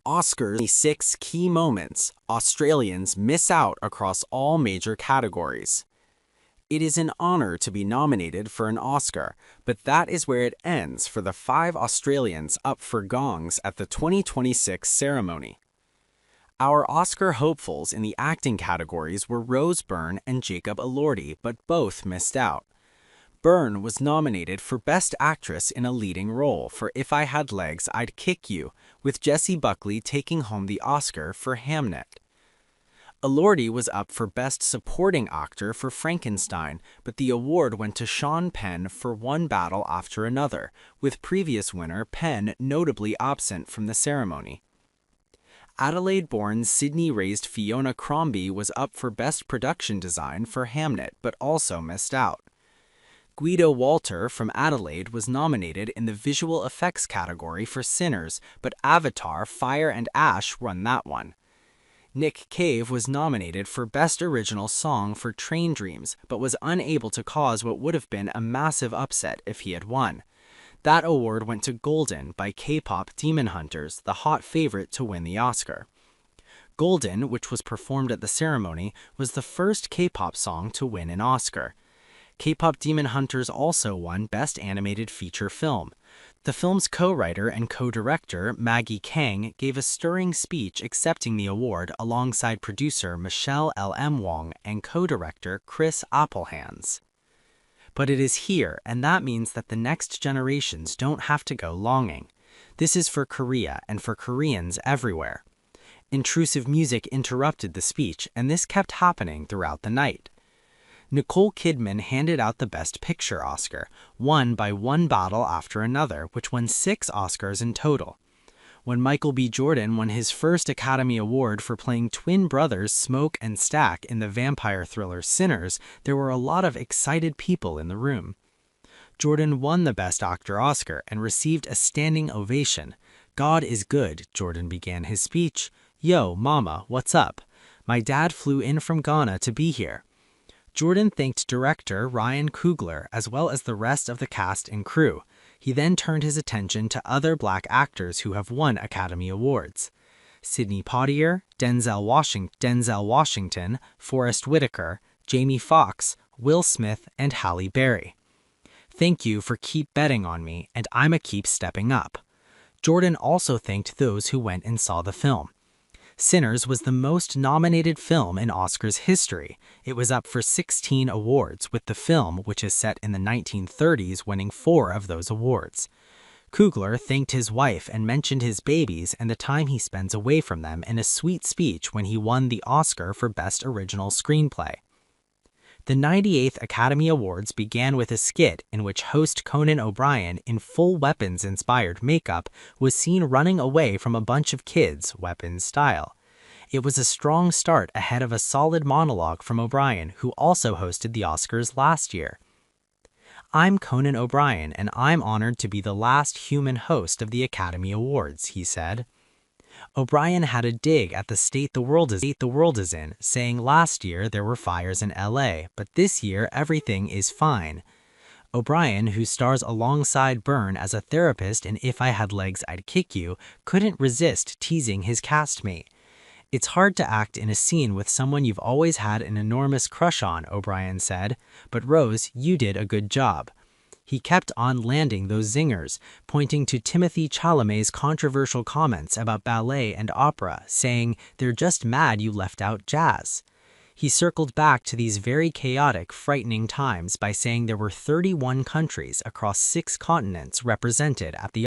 Oscars 6 key moments Australians miss out across all major categories. It is an honor to be nominated for an Oscar, but that is where it ends for the 5 Australians up for gongs at the 2026 ceremony. Our Oscar hopefuls in the acting categories were Rose Byrne and Jacob Elordi, but both missed out. Byrne was nominated for Best Actress in a Leading Role for If I Had Legs, I'd Kick You, with Jessie Buckley taking home the Oscar for Hamnet. Elordi was up for Best Supporting Actor for Frankenstein, but the award went to Sean Penn for One Battle After Another, with previous winner Penn notably absent from the ceremony. Adelaide-born Sydney-raised Fiona Crombie was up for Best Production Design for Hamnet, but also missed out. Guido Wolter from Adelaide was nominated in the Visual Effects category for Sinners, but Avatar: Fire and Ash won that one. Nick Cave was nominated for Best Original Song for Train Dreams, but was unable to cause what would have been a massive upset if he had won. That award went to Golden by K-Pop Demon Hunters, the hot favorite to win the Oscar. Golden, which was performed at the ceremony, was the first K-pop song to win an Oscar. K-Pop Demon Hunters also won Best Animated Feature Film. The film's co-writer and co-director, Maggie Kang, gave a stirring speech accepting the award alongside producer Michelle L.M. Wong and co-director Chris Applehands. But it is here, and that means that the next generations don't have to go longing. This is for Korea and for Koreans everywhere. Intrusive music interrupted the speech, and this kept happening throughout the night. Nicole Kidman handed out the Best Picture Oscar, won by One Battle After Another, which won 6 Oscars in total. When Michael B. Jordan won his first Academy Award for playing twin brothers Smoke and Stack in the vampire thriller Sinners, there were a lot of excited people in the room. Jordan won the Best Actor Oscar and received a standing ovation. "God is good," Jordan began his speech. "Yo, mama, what's up? My dad flew in from Ghana to be here." Jordan thanked director Ryan Coogler as well as the rest of the cast and crew. He then turned his attention to other black actors who have won Academy Awards. Sidney Poitier, Denzel Washington, Forrest Whitaker, Jamie Foxx, Will Smith, and Halle Berry. "Thank you for keep betting on me, and I'ma keep stepping up." Jordan also thanked those who went and saw the film. Sinners was the most nominated film in Oscars history. It was up for 16 awards, with the film, which is set in the 1930s, winning 4 of those awards. Coogler thanked his wife and mentioned his babies and the time he spends away from them in a sweet speech when he won the Oscar for Best Original Screenplay. The 98th Academy Awards began with a skit in which host Conan O'Brien, in full weapons-inspired makeup, was seen running away from a bunch of kids, weapons style. It was a strong start ahead of a solid monologue from O'Brien, who also hosted the Oscars last year. "I'm Conan O'Brien, and I'm honored to be the last human host of the Academy Awards," he said. O'Brien had a dig at the state the world is in, saying last year there were fires in LA, but this year everything is fine. O'Brien, who stars alongside Byrne as a therapist in If I Had Legs, I'd Kick You, couldn't resist teasing his castmate. "It's hard to act in a scene with someone you've always had an enormous crush on," O'Brien said, "but Rose, you did a good job." He kept on landing those zingers, pointing to Timothée Chalamet's controversial comments about ballet and opera, saying, "They're just mad you left out jazz." He circled back to these very chaotic, frightening times by saying there were 31 countries across 6 continents represented at the